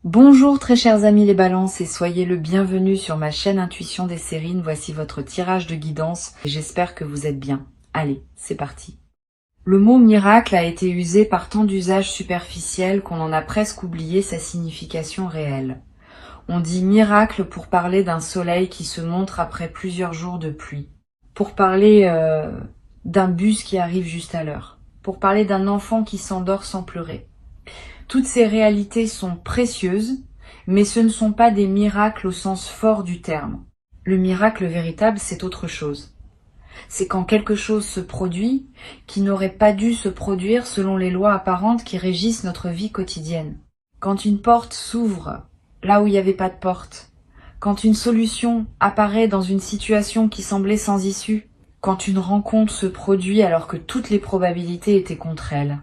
Bonjour très chers amis les balances et soyez le bienvenu sur ma chaîne Intuition des Sérines. Voici votre tirage de guidance et j'espère que vous êtes bien. Allez, c'est parti. Le mot miracle a été usé par tant d'usages superficiels qu'on en a presque oublié sa signification réelle. On dit miracle pour parler d'un soleil qui se montre après plusieurs jours de pluie, pour parler d'un bus qui arrive juste à l'heure, pour parler d'un enfant qui s'endort sans pleurer. Toutes ces réalités sont précieuses, mais ce ne sont pas des miracles au sens fort du terme. Le miracle véritable, c'est autre chose. C'est quand quelque chose se produit qui n'aurait pas dû se produire selon les lois apparentes qui régissent notre vie quotidienne. Quand une porte s'ouvre là où il n'y avait pas de porte. Quand une solution apparaît dans une situation qui semblait sans issue. Quand une rencontre se produit alors que toutes les probabilités étaient contre elle.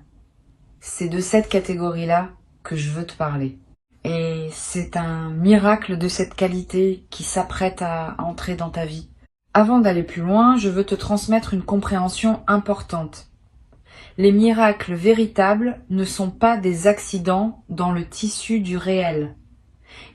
C'est de cette catégorie-là que je veux te parler. Et c'est un miracle de cette qualité qui s'apprête à entrer dans ta vie. Avant d'aller plus loin, je veux te transmettre une compréhension importante. Les miracles véritables ne sont pas des accidents dans le tissu du réel.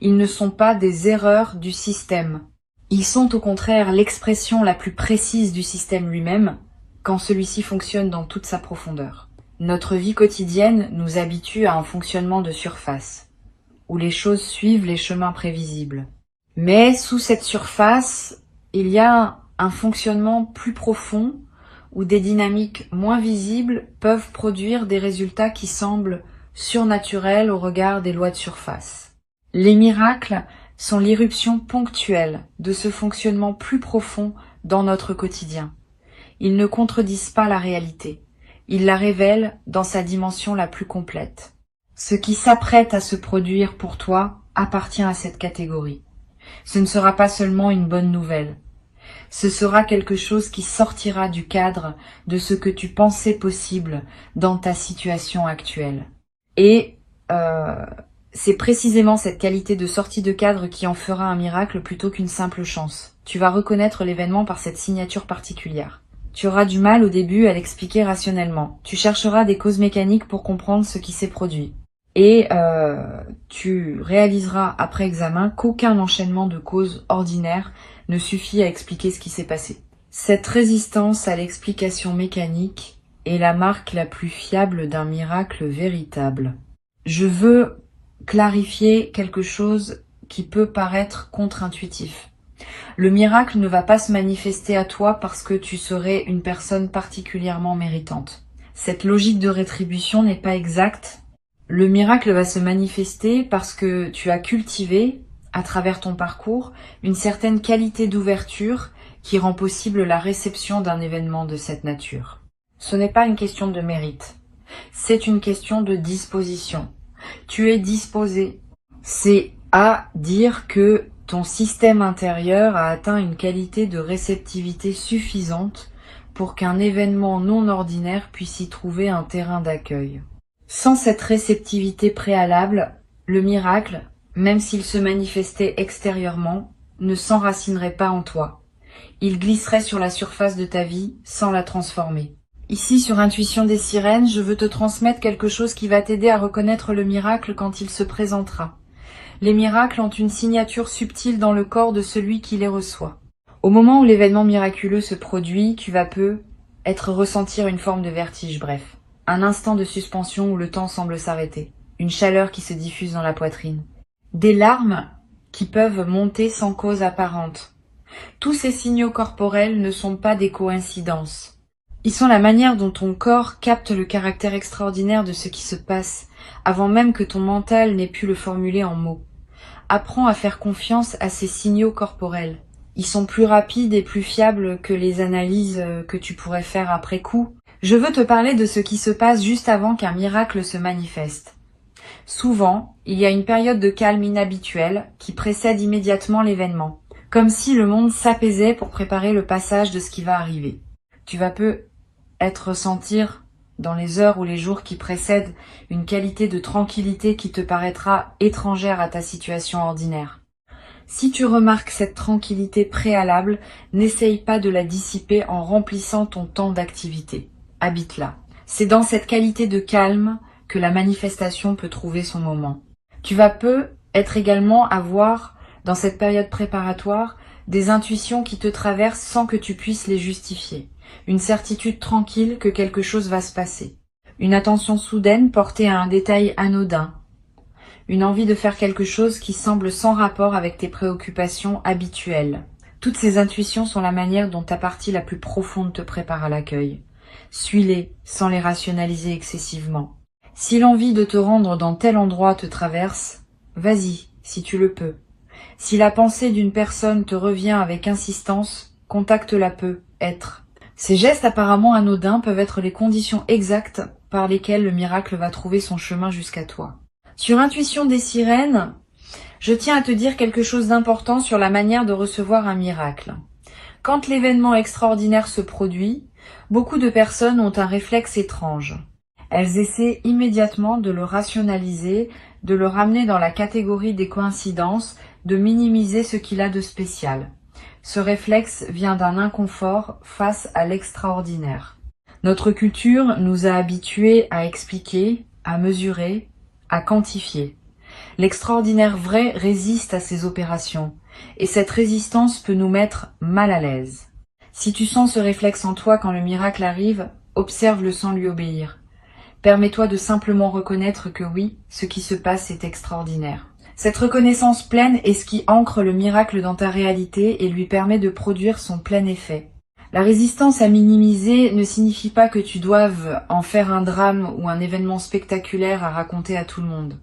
Ils ne sont pas des erreurs du système. Ils sont au contraire l'expression la plus précise du système lui-même, quand celui-ci fonctionne dans toute sa profondeur. Notre vie quotidienne nous habitue à un fonctionnement de surface, où les choses suivent les chemins prévisibles. Mais sous cette surface, il y a un fonctionnement plus profond, où des dynamiques moins visibles peuvent produire des résultats qui semblent surnaturels au regard des lois de surface. Les miracles sont l'irruption ponctuelle de ce fonctionnement plus profond dans notre quotidien. Ils ne contredisent pas la réalité. Il la révèle dans sa dimension la plus complète. Ce qui s'apprête à se produire pour toi appartient à cette catégorie. Ce ne sera pas seulement une bonne nouvelle. Ce sera quelque chose qui sortira du cadre de ce que tu pensais possible dans ta situation actuelle. Et c'est précisément cette qualité de sortie de cadre qui en fera un miracle plutôt qu'une simple chance. Tu vas reconnaître l'événement par cette signature particulière. Tu auras du mal au début à l'expliquer rationnellement. Tu chercheras des causes mécaniques pour comprendre ce qui s'est produit. Et tu réaliseras après examen qu'aucun enchaînement de causes ordinaires ne suffit à expliquer ce qui s'est passé. Cette résistance à l'explication mécanique est la marque la plus fiable d'un miracle véritable. Je veux clarifier quelque chose qui peut paraître contre-intuitif. Le miracle ne va pas se manifester à toi parce que tu serais une personne particulièrement méritante. Cette logique de rétribution n'est pas exacte. Le miracle va se manifester parce que tu as cultivé, à travers ton parcours, une certaine qualité d'ouverture qui rend possible la réception d'un événement de cette nature. Ce n'est pas une question de mérite, c'est une question de disposition. Tu es disposé. C'est à dire que ton système intérieur a atteint une qualité de réceptivité suffisante pour qu'un événement non ordinaire puisse y trouver un terrain d'accueil. Sans cette réceptivité préalable, le miracle, même s'il se manifestait extérieurement, ne s'enracinerait pas en toi. Il glisserait sur la surface de ta vie sans la transformer. Ici, sur Intuition des Sirènes, je veux te transmettre quelque chose qui va t'aider à reconnaître le miracle quand il se présentera. Les miracles ont une signature subtile dans le corps de celui qui les reçoit. Au moment où l'événement miraculeux se produit, tu vas ressentir une forme de vertige, bref. Un instant de suspension où le temps semble s'arrêter. Une chaleur qui se diffuse dans la poitrine. Des larmes qui peuvent monter sans cause apparente. Tous ces signaux corporels ne sont pas des coïncidences. Ils sont la manière dont ton corps capte le caractère extraordinaire de ce qui se passe, avant même que ton mental n'ait pu le formuler en mots. Apprends à faire confiance à ces signaux corporels. Ils sont plus rapides et plus fiables que les analyses que tu pourrais faire après coup. Je veux te parler de ce qui se passe juste avant qu'un miracle se manifeste. Souvent, il y a une période de calme inhabituelle qui précède immédiatement l'événement, comme si le monde s'apaisait pour préparer le passage de ce qui va arriver. Tu vas ressentir dans les heures ou les jours qui précèdent une qualité de tranquillité qui te paraîtra étrangère à ta situation ordinaire. Si tu remarques cette tranquillité préalable, n'essaye pas de la dissiper en remplissant ton temps d'activité. Habite-la. C'est dans cette qualité de calme que la manifestation peut trouver son moment. Tu vas peut-être également avoir, dans cette période préparatoire, des intuitions qui te traversent sans que tu puisses les justifier. Une certitude tranquille que quelque chose va se passer. Une attention soudaine portée à un détail anodin. Une envie de faire quelque chose qui semble sans rapport avec tes préoccupations habituelles. Toutes ces intuitions sont la manière dont ta partie la plus profonde te prépare à l'accueil. Suis-les sans les rationaliser excessivement. Si l'envie de te rendre dans tel endroit te traverse, vas-y, si tu le peux. Si la pensée d'une personne te revient avec insistance, contacte-la peut-être. Ces gestes apparemment anodins peuvent être les conditions exactes par lesquelles le miracle va trouver son chemin jusqu'à toi. Sur Intuition des sirènes, je tiens à te dire quelque chose d'important sur la manière de recevoir un miracle. Quand l'événement extraordinaire se produit, beaucoup de personnes ont un réflexe étrange. Elles essaient immédiatement de le rationaliser, de le ramener dans la catégorie des coïncidences, de minimiser ce qu'il a de spécial. Ce réflexe vient d'un inconfort face à l'extraordinaire. Notre culture nous a habitués à expliquer, à mesurer, à quantifier. L'extraordinaire vrai résiste à ces opérations, et cette résistance peut nous mettre mal à l'aise. Si tu sens ce réflexe en toi quand le miracle arrive, observe-le sans lui obéir. Permets-toi de simplement reconnaître que oui, ce qui se passe est extraordinaire. Cette reconnaissance pleine est ce qui ancre le miracle dans ta réalité et lui permet de produire son plein effet. La résistance à minimiser ne signifie pas que tu doives en faire un drame ou un événement spectaculaire à raconter à tout le monde.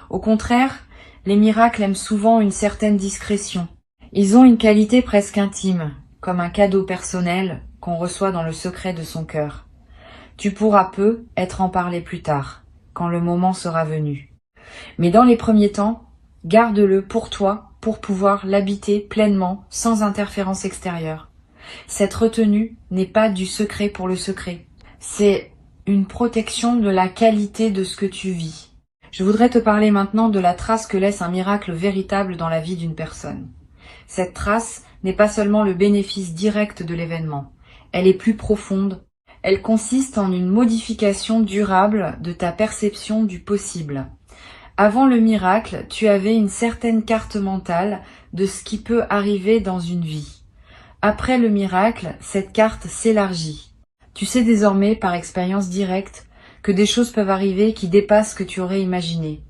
Au contraire, les miracles aiment souvent une certaine discrétion. Ils ont une qualité presque intime, comme un cadeau personnel qu'on reçoit dans le secret de son cœur. Tu pourras peut-être en parler plus tard, quand le moment sera venu. Mais dans les premiers temps, garde-le pour toi, pour pouvoir l'habiter pleinement, sans interférence extérieure. Cette retenue n'est pas du secret pour le secret. C'est une protection de la qualité de ce que tu vis. Je voudrais te parler maintenant de la trace que laisse un miracle véritable dans la vie d'une personne. Cette trace n'est pas seulement le bénéfice direct de l'événement. Elle est plus profonde. Elle consiste en une modification durable de ta perception du possible. Avant le miracle, tu avais une certaine carte mentale de ce qui peut arriver dans une vie. Après le miracle, cette carte s'élargit. Tu sais désormais, par expérience directe, que des choses peuvent arriver qui dépassent ce que tu aurais imaginé.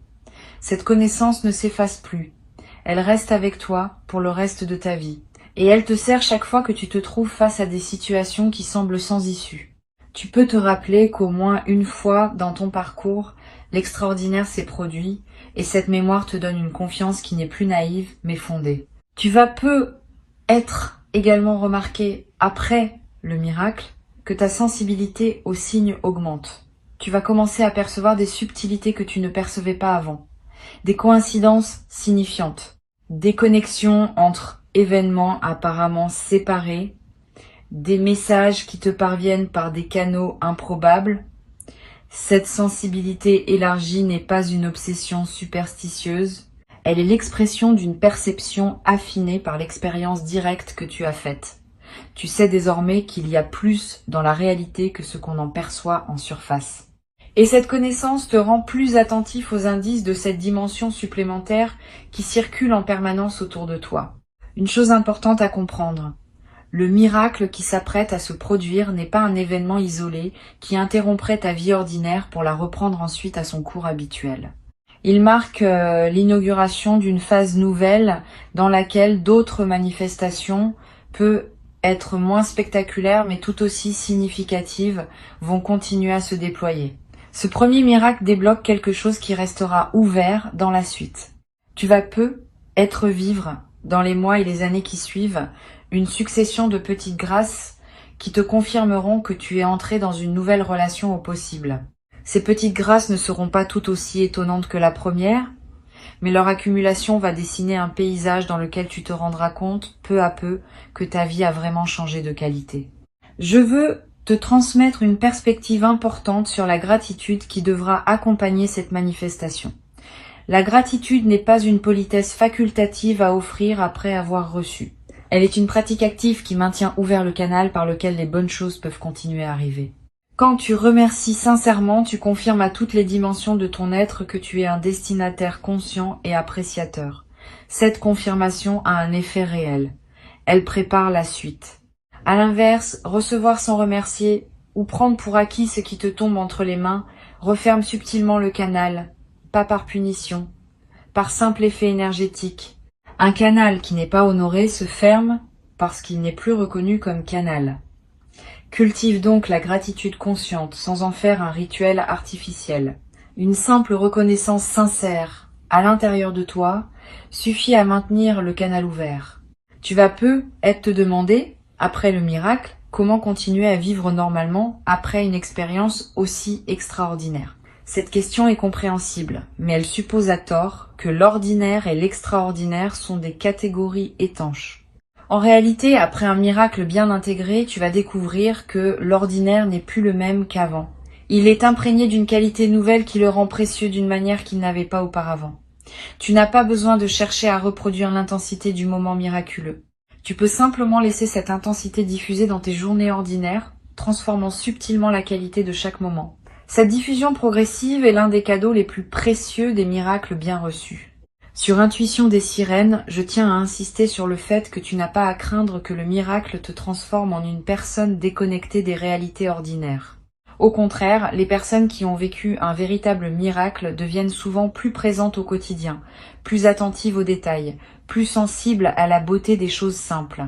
Cette connaissance ne s'efface plus. Elle reste avec toi pour le reste de ta vie. Et elle te sert chaque fois que tu te trouves face à des situations qui semblent sans issue. Tu peux te rappeler qu'au moins une fois dans ton parcours, l'extraordinaire s'est produit et cette mémoire te donne une confiance qui n'est plus naïve mais fondée. Tu vas peut-être également remarquer après le miracle que ta sensibilité aux signes augmente. Tu vas commencer à percevoir des subtilités que tu ne percevais pas avant, des coïncidences signifiantes, des connexions entre événements apparemment séparés, des messages qui te parviennent par des canaux improbables. Cette sensibilité élargie n'est pas une obsession superstitieuse, elle est l'expression d'une perception affinée par l'expérience directe que tu as faite. Tu sais désormais qu'il y a plus dans la réalité que ce qu'on en perçoit en surface. Et cette connaissance te rend plus attentif aux indices de cette dimension supplémentaire qui circule en permanence autour de toi. Une chose importante à comprendre. Le miracle qui s'apprête à se produire n'est pas un événement isolé qui interromprait ta vie ordinaire pour la reprendre ensuite à son cours habituel. Il marque l'inauguration d'une phase nouvelle dans laquelle d'autres manifestations, peut être moins spectaculaires mais tout aussi significatives, vont continuer à se déployer. Ce premier miracle débloque quelque chose qui restera ouvert dans la suite. Tu vas peut-être vivre, dans les mois et les années qui suivent, une succession de petites grâces qui te confirmeront que tu es entré dans une nouvelle relation au possible. Ces petites grâces ne seront pas tout aussi étonnantes que la première, mais leur accumulation va dessiner un paysage dans lequel tu te rendras compte, peu à peu, que ta vie a vraiment changé de qualité. Je veux te transmettre une perspective importante sur la gratitude qui devra accompagner cette manifestation. La gratitude n'est pas une politesse facultative à offrir après avoir reçu. Elle est une pratique active qui maintient ouvert le canal par lequel les bonnes choses peuvent continuer à arriver. Quand tu remercies sincèrement, tu confirmes à toutes les dimensions de ton être que tu es un destinataire conscient et appréciateur. Cette confirmation a un effet réel. Elle prépare la suite. À l'inverse, recevoir sans remercier ou prendre pour acquis ce qui te tombe entre les mains referme subtilement le canal, pas par punition, par simple effet énergétique. Un canal qui n'est pas honoré se ferme parce qu'il n'est plus reconnu comme canal. Cultive donc la gratitude consciente sans en faire un rituel artificiel. Une simple reconnaissance sincère à l'intérieur de toi suffit à maintenir le canal ouvert. Tu vas peut-être te demander, après le miracle, comment continuer à vivre normalement après une expérience aussi extraordinaire. Cette question est compréhensible, mais elle suppose à tort que l'ordinaire et l'extraordinaire sont des catégories étanches. En réalité, après un miracle bien intégré, tu vas découvrir que l'ordinaire n'est plus le même qu'avant. Il est imprégné d'une qualité nouvelle qui le rend précieux d'une manière qu'il n'avait pas auparavant. Tu n'as pas besoin de chercher à reproduire l'intensité du moment miraculeux. Tu peux simplement laisser cette intensité diffuser dans tes journées ordinaires, transformant subtilement la qualité de chaque moment. Cette diffusion progressive est l'un des cadeaux les plus précieux des miracles bien reçus. Sur Intuition des sirènes, je tiens à insister sur le fait que tu n'as pas à craindre que le miracle te transforme en une personne déconnectée des réalités ordinaires. Au contraire, les personnes qui ont vécu un véritable miracle deviennent souvent plus présentes au quotidien, plus attentives aux détails, plus sensibles à la beauté des choses simples.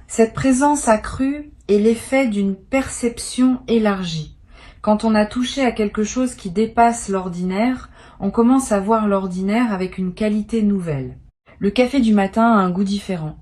Cette présence accrue est l'effet d'une perception élargie. Quand on a touché à quelque chose qui dépasse l'ordinaire, on commence à voir l'ordinaire avec une qualité nouvelle. Le café du matin a un goût différent.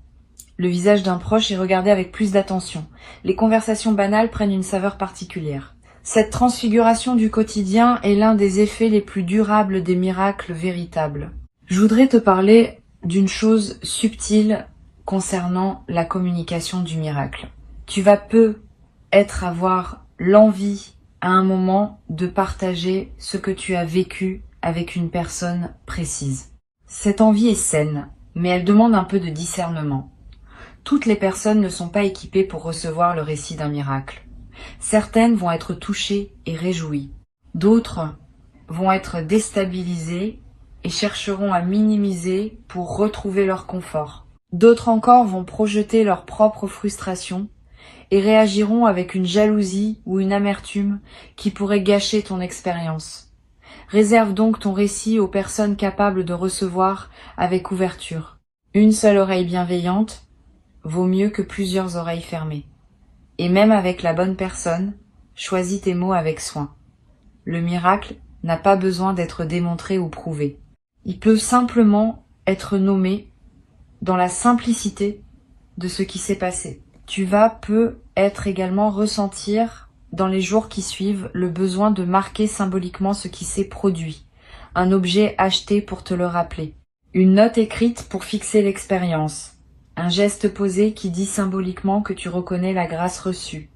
Le visage d'un proche est regardé avec plus d'attention. Les conversations banales prennent une saveur particulière. Cette transfiguration du quotidien est l'un des effets les plus durables des miracles véritables. Je voudrais te parler d'une chose subtile concernant la communication du miracle. Tu vas peut-être avoir l'envie à un moment de partager ce que tu as vécu avec une personne précise. Cette envie est saine, mais elle demande un peu de discernement. Toutes les personnes ne sont pas équipées pour recevoir le récit d'un miracle. Certaines vont être touchées et réjouies. D'autres vont être déstabilisées et chercheront à minimiser pour retrouver leur confort. D'autres encore vont projeter leur propre frustration et réagiront avec une jalousie ou une amertume qui pourrait gâcher ton expérience. Réserve donc ton récit aux personnes capables de recevoir avec ouverture. Une seule oreille bienveillante vaut mieux que plusieurs oreilles fermées. Et même avec la bonne personne, choisis tes mots avec soin. Le miracle n'a pas besoin d'être démontré ou prouvé. Il peut simplement être nommé dans la simplicité de ce qui s'est passé. Tu vas peut-être également ressentir dans les jours qui suivent le besoin de marquer symboliquement ce qui s'est produit, un objet acheté pour te le rappeler, une note écrite pour fixer l'expérience, un geste posé qui dit symboliquement que tu reconnais la grâce reçue.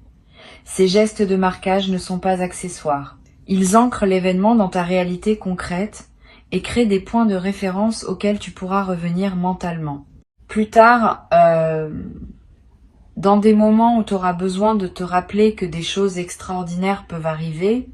Ces gestes de marquage ne sont pas accessoires. Ils ancrent l'événement dans ta réalité concrète et créent des points de référence auxquels tu pourras revenir mentalement. Plus tard, dans des moments où tu auras besoin de te rappeler que des choses extraordinaires peuvent arriver,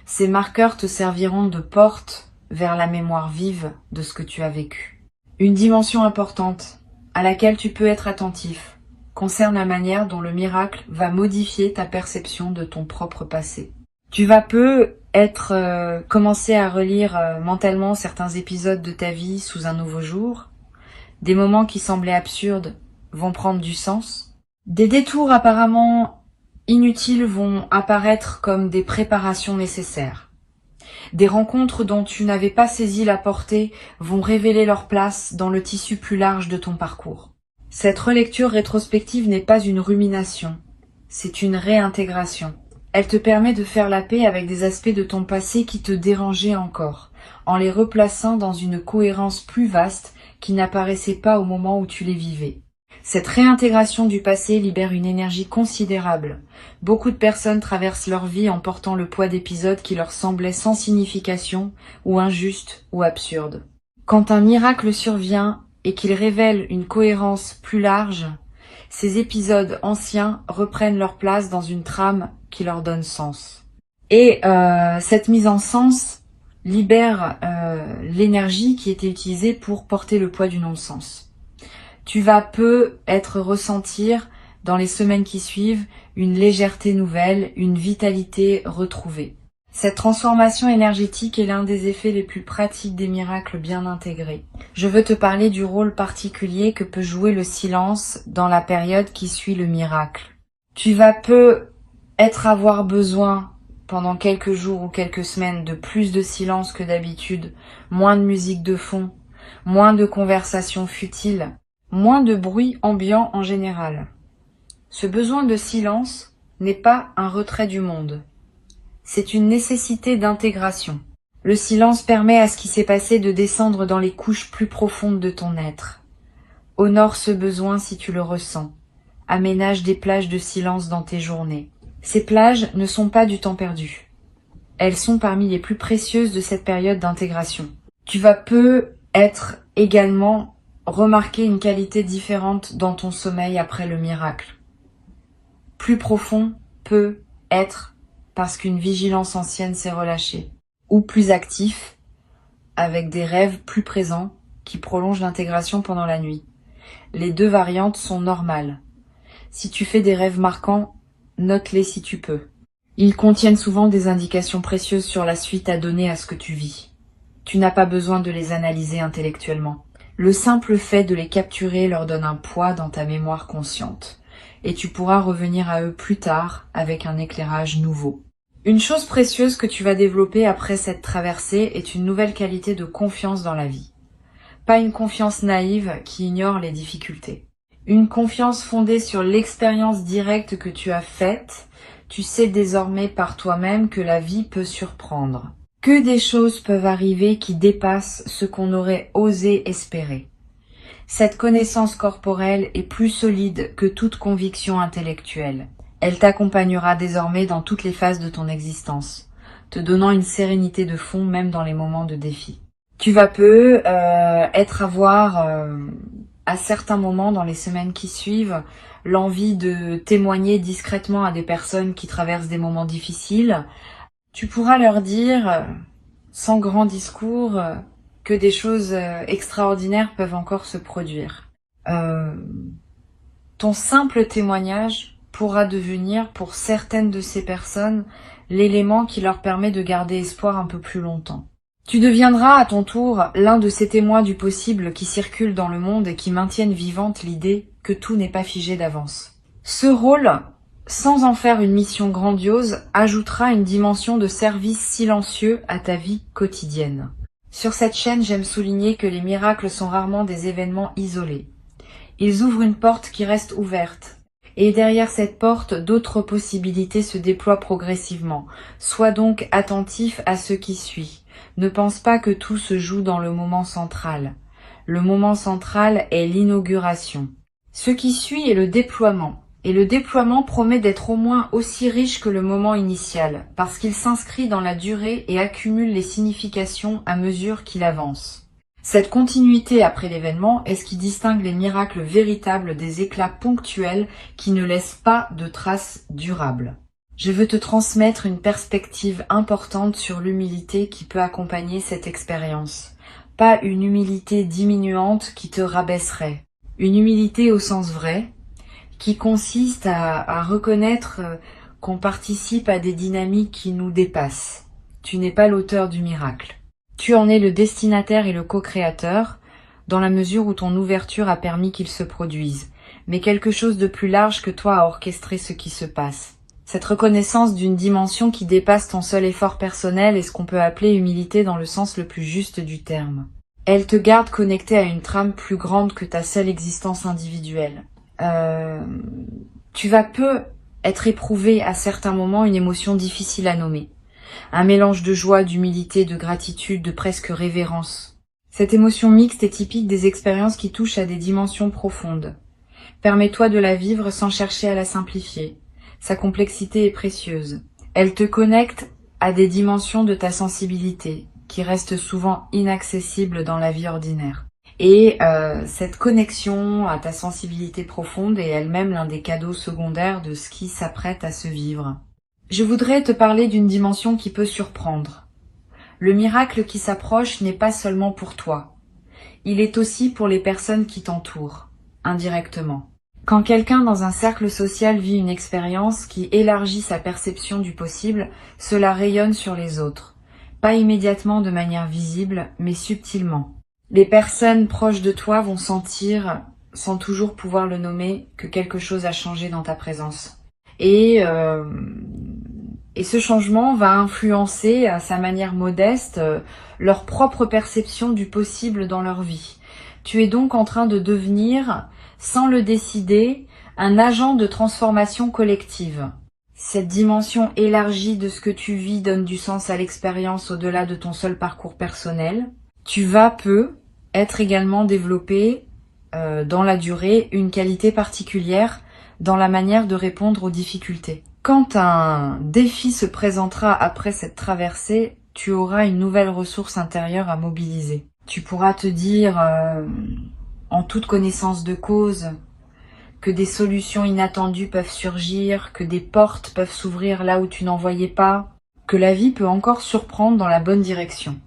ces marqueurs te serviront de porte vers la mémoire vive de ce que tu as vécu. Une dimension importante, à laquelle tu peux être attentif, concerne la manière dont le miracle va modifier ta perception de ton propre passé. Tu vas peut-être commencer à relire mentalement certains épisodes de ta vie sous un nouveau jour. Des moments qui semblaient absurdes vont prendre du sens. Des détours apparemment inutiles vont apparaître comme des préparations nécessaires. Des rencontres dont tu n'avais pas saisi la portée vont révéler leur place dans le tissu plus large de ton parcours. Cette relecture rétrospective n'est pas une rumination, c'est une réintégration. Elle te permet de faire la paix avec des aspects de ton passé qui te dérangeaient encore, en les replaçant dans une cohérence plus vaste qui n'apparaissait pas au moment où tu les vivais. Cette réintégration du passé libère une énergie considérable. Beaucoup de personnes traversent leur vie en portant le poids d'épisodes qui leur semblaient sans signification, ou injustes, ou absurdes. Quand un miracle survient et qu'il révèle une cohérence plus large, ces épisodes anciens reprennent leur place dans une trame qui leur donne sens. Et cette mise en sens libère l'énergie qui était utilisée pour porter le poids du non-sens. Tu vas peut-être ressentir dans les semaines qui suivent une légèreté nouvelle, une vitalité retrouvée. Cette transformation énergétique est l'un des effets les plus pratiques des miracles bien intégrés. Je veux te parler du rôle particulier que peut jouer le silence dans la période qui suit le miracle. Tu vas peut-être avoir besoin pendant quelques jours ou quelques semaines de plus de silence que d'habitude, moins de musique de fond, moins de conversations futiles, moins de bruit ambiant en général. Ce besoin de silence n'est pas un retrait du monde. C'est une nécessité d'intégration. Le silence permet à ce qui s'est passé de descendre dans les couches plus profondes de ton être. Honore ce besoin si tu le ressens. Aménage des plages de silence dans tes journées. Ces plages ne sont pas du temps perdu. Elles sont parmi les plus précieuses de cette période d'intégration. Tu vas peut-être également remarquer une qualité différente dans ton sommeil après le miracle. Plus profond peut être parce qu'une vigilance ancienne s'est relâchée, ou plus actif, avec des rêves plus présents qui prolongent l'intégration pendant la nuit. Les deux variantes sont normales. Si tu fais des rêves marquants, note-les si tu peux. Ils contiennent souvent des indications précieuses sur la suite à donner à ce que tu vis. Tu n'as pas besoin de les analyser intellectuellement. Le simple fait de les capturer leur donne un poids dans ta mémoire consciente, et tu pourras revenir à eux plus tard avec un éclairage nouveau. Une chose précieuse que tu vas développer après cette traversée est une nouvelle qualité de confiance dans la vie. Pas une confiance naïve qui ignore les difficultés. Une confiance fondée sur l'expérience directe que tu as faite. Tu sais désormais par toi-même que la vie peut surprendre. Que des choses peuvent arriver qui dépassent ce qu'on aurait osé espérer. Cette connaissance corporelle est plus solide que toute conviction intellectuelle. Elle t'accompagnera désormais dans toutes les phases de ton existence, te donnant une sérénité de fond même dans les moments de défi. Tu vas avoir à certains moments dans les semaines qui suivent l'envie de témoigner discrètement à des personnes qui traversent des moments difficiles. Tu pourras leur dire, sans grand discours, que des choses extraordinaires peuvent encore se produire. Ton simple témoignage pourra devenir, pour certaines de ces personnes, l'élément qui leur permet de garder espoir un peu plus longtemps. Tu deviendras à ton tour l'un de ces témoins du possible qui circulent dans le monde et qui maintiennent vivante l'idée que tout n'est pas figé d'avance. Ce rôle, sans en faire une mission grandiose, ajoutera une dimension de service silencieux à ta vie quotidienne. Sur cette chaîne, j'aime souligner que les miracles sont rarement des événements isolés. Ils ouvrent une porte qui reste ouverte. Et derrière cette porte, d'autres possibilités se déploient progressivement. Sois donc attentif à ce qui suit. Ne pense pas que tout se joue dans le moment central. Le moment central est l'inauguration. Ce qui suit est le déploiement. Et le déploiement promet d'être au moins aussi riche que le moment initial, parce qu'il s'inscrit dans la durée et accumule les significations à mesure qu'il avance. Cette continuité après l'événement est ce qui distingue les miracles véritables des éclats ponctuels qui ne laissent pas de traces durables. Je veux te transmettre une perspective importante sur l'humilité qui peut accompagner cette expérience. Pas une humilité diminuante qui te rabaisserait. Une humilité au sens vrai, qui consiste à reconnaître qu'on participe à des dynamiques qui nous dépassent. Tu n'es pas l'auteur du miracle. Tu en es le destinataire et le co-créateur, dans la mesure où ton ouverture a permis qu'il se produise, mais quelque chose de plus large que toi a orchestré ce qui se passe. Cette reconnaissance d'une dimension qui dépasse ton seul effort personnel est ce qu'on peut appeler humilité dans le sens le plus juste du terme. Elle te garde connecté à une trame plus grande que ta seule existence individuelle. Tu vas être éprouvé à certains moments une émotion difficile à nommer. Un mélange de joie, d'humilité, de gratitude, de presque révérence. Cette émotion mixte est typique des expériences qui touchent à des dimensions profondes. Permets-toi de la vivre sans chercher à la simplifier. Sa complexité est précieuse. Elle te connecte à des dimensions de ta sensibilité, qui restent souvent inaccessibles dans la vie ordinaire. Et cette connexion à ta sensibilité profonde est elle-même l'un des cadeaux secondaires de ce qui s'apprête à se vivre. Je voudrais te parler d'une dimension qui peut surprendre. Le miracle qui s'approche n'est pas seulement pour toi. Il est aussi pour les personnes qui t'entourent, indirectement. Quand quelqu'un dans un cercle social vit une expérience qui élargit sa perception du possible, cela rayonne sur les autres. Pas immédiatement de manière visible, mais subtilement. Les personnes proches de toi vont sentir, sans toujours pouvoir le nommer, que quelque chose a changé dans ta présence. Et ce changement va influencer, à sa manière modeste, leur propre perception du possible dans leur vie. Tu es donc en train de devenir, sans le décider, un agent de transformation collective. Cette dimension élargie de ce que tu vis donne du sens à l'expérience au-delà de ton seul parcours personnel. Tu vas être également développé dans la durée une qualité particulière dans la manière de répondre aux difficultés. Quand un défi se présentera après cette traversée, tu auras une nouvelle ressource intérieure à mobiliser. Tu pourras te dire, en toute connaissance de cause, que des solutions inattendues peuvent surgir, que des portes peuvent s'ouvrir là où tu n'en voyais pas, que la vie peut encore surprendre dans la bonne direction.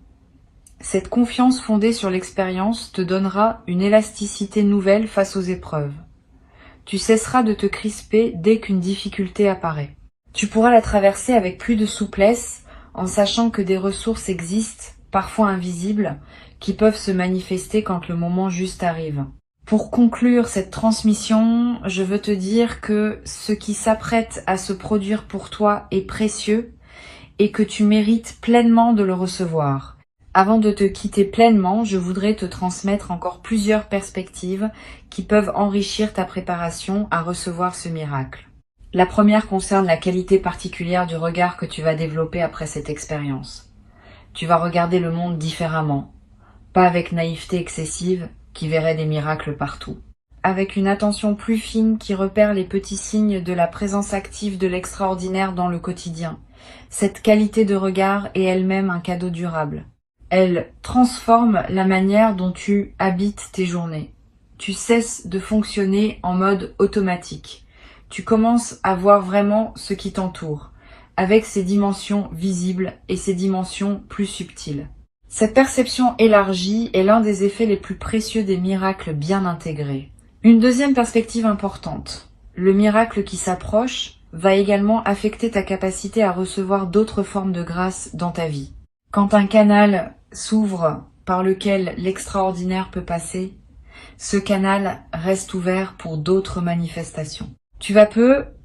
Cette confiance fondée sur l'expérience te donnera une élasticité nouvelle face aux épreuves. Tu cesseras de te crisper dès qu'une difficulté apparaît. Tu pourras la traverser avec plus de souplesse en sachant que des ressources existent, parfois invisibles, qui peuvent se manifester quand le moment juste arrive. Pour conclure cette transmission, je veux te dire que ce qui s'apprête à se produire pour toi est précieux et que tu mérites pleinement de le recevoir. Avant de te quitter pleinement, je voudrais te transmettre encore plusieurs perspectives qui peuvent enrichir ta préparation à recevoir ce miracle. La première concerne la qualité particulière du regard que tu vas développer après cette expérience. Tu vas regarder le monde différemment, pas avec naïveté excessive qui verrait des miracles partout, avec une attention plus fine qui repère les petits signes de la présence active de l'extraordinaire dans le quotidien. Cette qualité de regard est elle-même un cadeau durable. Elle transforme la manière dont tu habites tes journées. Tu cesses de fonctionner en mode automatique. Tu commences à voir vraiment ce qui t'entoure, avec ses dimensions visibles et ses dimensions plus subtiles. Cette perception élargie est l'un des effets les plus précieux des miracles bien intégrés. Une deuxième perspective importante. Le miracle qui s'approche va également affecter ta capacité à recevoir d'autres formes de grâce dans ta vie. Quand un canal s'ouvre par lequel l'extraordinaire peut passer, ce canal reste ouvert pour d'autres manifestations. Tu vas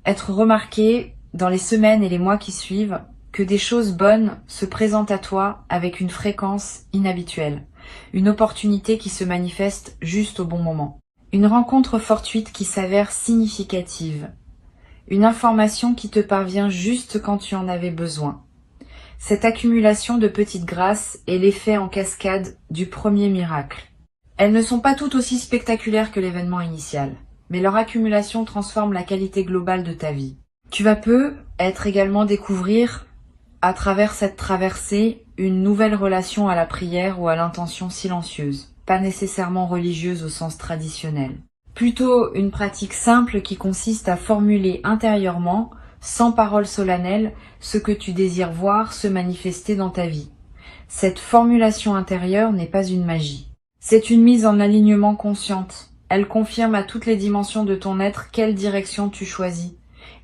être remarqué dans les semaines et les mois qui suivent que des choses bonnes se présentent à toi avec une fréquence inhabituelle, une opportunité qui se manifeste juste au bon moment, une rencontre fortuite qui s'avère significative, une information qui te parvient juste quand tu en avais besoin. Cette accumulation de petites grâces est l'effet en cascade du premier miracle. Elles ne sont pas toutes aussi spectaculaires que l'événement initial, mais leur accumulation transforme la qualité globale de ta vie. Tu vas être également découvrir, à travers cette traversée, une nouvelle relation à la prière ou à l'intention silencieuse, pas nécessairement religieuse au sens traditionnel. Plutôt une pratique simple qui consiste à formuler intérieurement, sans parole solennelle, ce que tu désires voir se manifester dans ta vie. Cette formulation intérieure n'est pas une magie. C'est une mise en alignement consciente. Elle confirme à toutes les dimensions de ton être quelle direction tu choisis.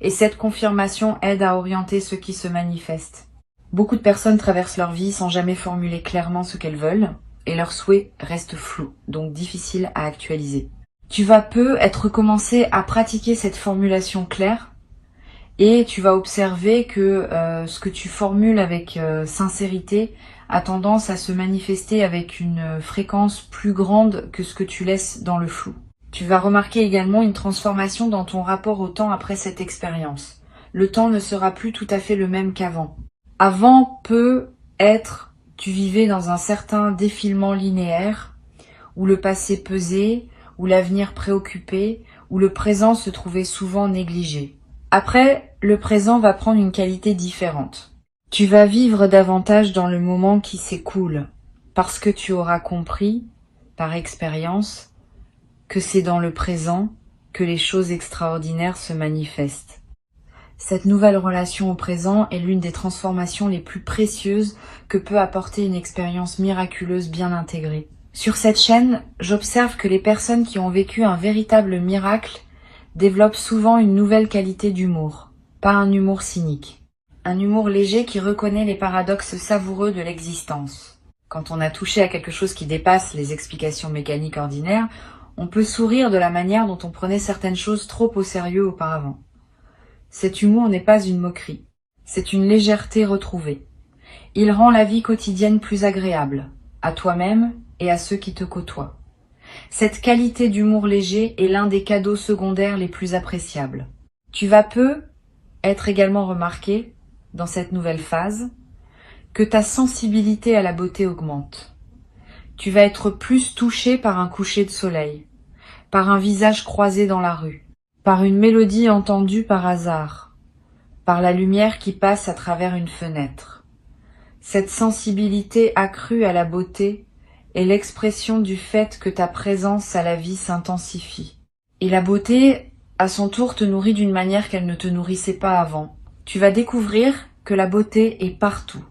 Et cette confirmation aide à orienter ce qui se manifeste. Beaucoup de personnes traversent leur vie sans jamais formuler clairement ce qu'elles veulent, et leurs souhaits restent flous, donc difficiles à actualiser. Tu vas être commencé à pratiquer cette formulation claire, et tu vas observer que ce que tu formules avec sincérité a tendance à se manifester avec une fréquence plus grande que ce que tu laisses dans le flou. Tu vas remarquer également une transformation dans ton rapport au temps après cette expérience. Le temps ne sera plus tout à fait le même qu'avant. Avant tu vivais dans un certain défilement linéaire, où le passé pesait, où l'avenir préoccupait, où le présent se trouvait souvent négligé. Après, le présent va prendre une qualité différente. Tu vas vivre davantage dans le moment qui s'écoule, parce que tu auras compris, par expérience, que c'est dans le présent que les choses extraordinaires se manifestent. Cette nouvelle relation au présent est l'une des transformations les plus précieuses que peut apporter une expérience miraculeuse bien intégrée. Sur cette chaîne, j'observe que les personnes qui ont vécu un véritable miracle développent souvent une nouvelle qualité d'humour, pas un humour cynique. Un humour léger qui reconnaît les paradoxes savoureux de l'existence. Quand on a touché à quelque chose qui dépasse les explications mécaniques ordinaires, on peut sourire de la manière dont on prenait certaines choses trop au sérieux auparavant. Cet humour n'est pas une moquerie, c'est une légèreté retrouvée. Il rend la vie quotidienne plus agréable, à toi-même et à ceux qui te côtoient. Cette qualité d'humour léger est l'un des cadeaux secondaires les plus appréciables. Tu vas peu être également remarqué, dans cette nouvelle phase, que ta sensibilité à la beauté augmente. Tu vas être plus touché par un coucher de soleil, par un visage croisé dans la rue, par une mélodie entendue par hasard, par la lumière qui passe à travers une fenêtre. Cette sensibilité accrue à la beauté est l'expression du fait que ta présence à la vie s'intensifie. Et la beauté, à son tour, te nourrit d'une manière qu'elle ne te nourrissait pas avant. Tu vas découvrir que la beauté est partout,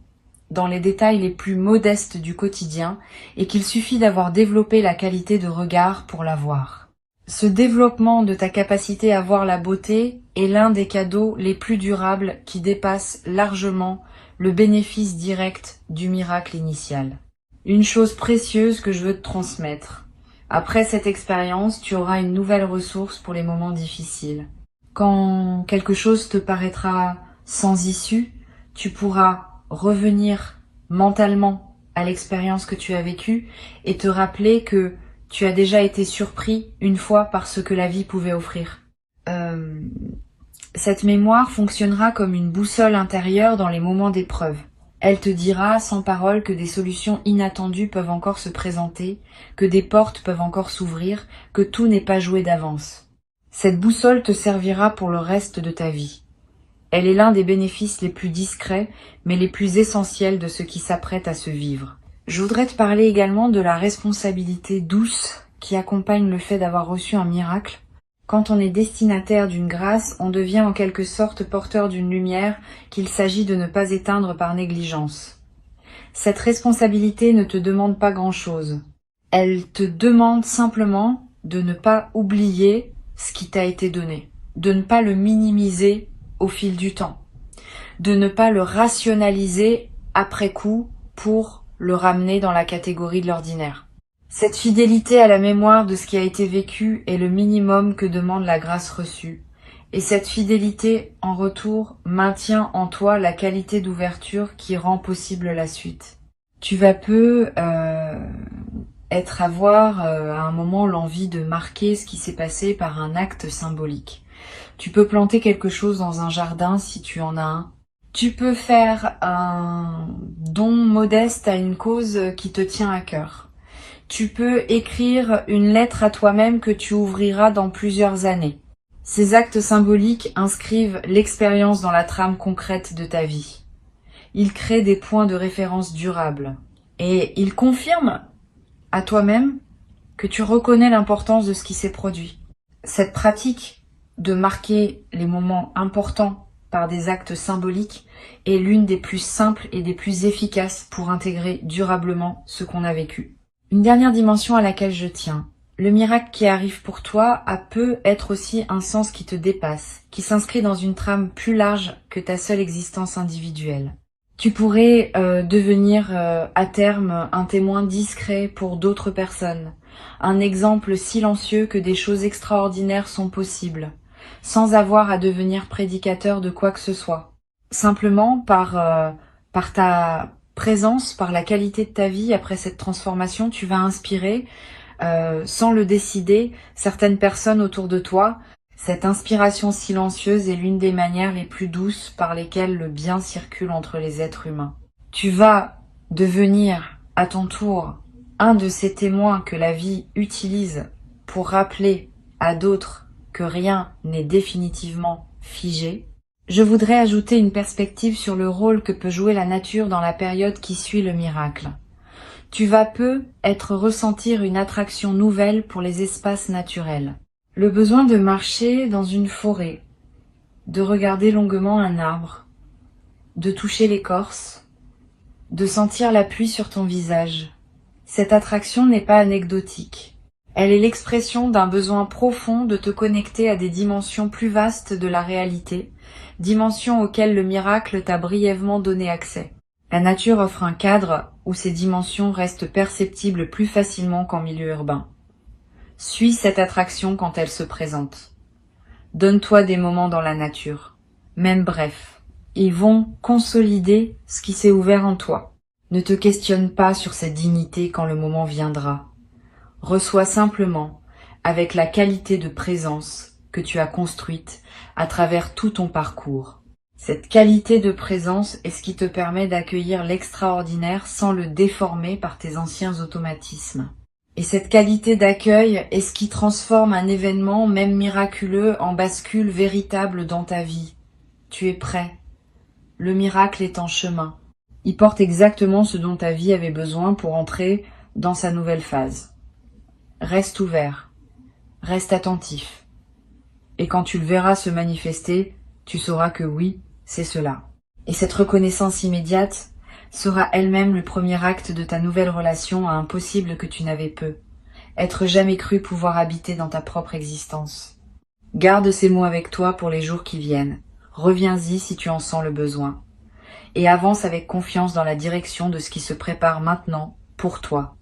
dans les détails les plus modestes du quotidien, et qu'il suffit d'avoir développé la qualité de regard pour la voir. Ce développement de ta capacité à voir la beauté est l'un des cadeaux les plus durables qui dépasse largement le bénéfice direct du miracle initial. Une chose précieuse que je veux te transmettre. Après cette expérience, tu auras une nouvelle ressource pour les moments difficiles. Quand quelque chose te paraîtra sans issue, tu pourras revenir mentalement à l'expérience que tu as vécue et te rappeler que tu as déjà été surpris une fois par ce que la vie pouvait offrir. Cette mémoire fonctionnera comme une boussole intérieure dans les moments d'épreuve. Elle te dira sans parole que des solutions inattendues peuvent encore se présenter, que des portes peuvent encore s'ouvrir, que tout n'est pas joué d'avance. Cette boussole te servira pour le reste de ta vie. Elle est l'un des bénéfices les plus discrets, mais les plus essentiels de ce qui s'apprête à se vivre. Je voudrais te parler également de la responsabilité douce qui accompagne le fait d'avoir reçu un miracle. Quand on est destinataire d'une grâce, on devient en quelque sorte porteur d'une lumière qu'il s'agit de ne pas éteindre par négligence. Cette responsabilité ne te demande pas grand-chose. Elle te demande simplement de ne pas oublier ce qui t'a été donné, de ne pas le minimiser au fil du temps, de ne pas le rationaliser après coup pour le ramener dans la catégorie de l'ordinaire. Cette fidélité à la mémoire de ce qui a été vécu est le minimum que demande la grâce reçue. Et cette fidélité, en retour, maintient en toi la qualité d'ouverture qui rend possible la suite. Tu vas peu avoir à un moment l'envie de marquer ce qui s'est passé par un acte symbolique. Tu peux planter quelque chose dans un jardin si tu en as un. Tu peux faire un don modeste à une cause qui te tient à cœur. Tu peux écrire une lettre à toi-même que tu ouvriras dans plusieurs années. Ces actes symboliques inscrivent l'expérience dans la trame concrète de ta vie. Ils créent des points de référence durables. Et ils confirment à toi-même que tu reconnais l'importance de ce qui s'est produit. Cette pratique de marquer les moments importants par des actes symboliques est l'une des plus simples et des plus efficaces pour intégrer durablement ce qu'on a vécu. Une dernière dimension à laquelle je tiens. Le miracle qui arrive pour toi peut être aussi un sens qui te dépasse, qui s'inscrit dans une trame plus large que ta seule existence individuelle. Tu pourrais devenir à terme un témoin discret pour d'autres personnes, un exemple silencieux que des choses extraordinaires sont possibles, sans avoir à devenir prédicateur de quoi que ce soit. Simplement par ta présence, par la qualité de ta vie après cette transformation, tu vas inspirer, sans le décider, certaines personnes autour de toi. Cette inspiration silencieuse est l'une des manières les plus douces par lesquelles le bien circule entre les êtres humains. Tu vas devenir, à ton tour, un de ces témoins que la vie utilise pour rappeler à d'autres que rien n'est définitivement figé. Je voudrais ajouter une perspective sur le rôle que peut jouer la nature dans la période qui suit le miracle. Tu vas peu ressentir une attraction nouvelle pour les espaces naturels. Le besoin de marcher dans une forêt, de regarder longuement un arbre, de toucher l'écorce, de sentir la pluie sur ton visage. Cette attraction n'est pas anecdotique. Elle est l'expression d'un besoin profond de te connecter à des dimensions plus vastes de la réalité, dimensions auxquelles le miracle t'a brièvement donné accès. La nature offre un cadre où ces dimensions restent perceptibles plus facilement qu'en milieu urbain. Suis cette attraction quand elle se présente. Donne-toi des moments dans la nature, même brefs. Ils vont consolider ce qui s'est ouvert en toi. Ne te questionne pas sur cette dignité quand le moment viendra. Reçois simplement avec la qualité de présence que tu as construite à travers tout ton parcours. Cette qualité de présence est ce qui te permet d'accueillir l'extraordinaire sans le déformer par tes anciens automatismes. Et cette qualité d'accueil est ce qui transforme un événement, même miraculeux, en bascule véritable dans ta vie. Tu es prêt. Le miracle est en chemin. Il porte exactement ce dont ta vie avait besoin pour entrer dans sa nouvelle phase. Reste ouvert, reste attentif. Et quand tu le verras se manifester, tu sauras que oui, c'est cela. Et cette reconnaissance immédiate sera elle-même le premier acte de ta nouvelle relation à un possible que tu n'avais peu. Être jamais cru pouvoir habiter dans ta propre existence. Garde ces mots avec toi pour les jours qui viennent. Reviens-y si tu en sens le besoin. Et avance avec confiance dans la direction de ce qui se prépare maintenant pour toi.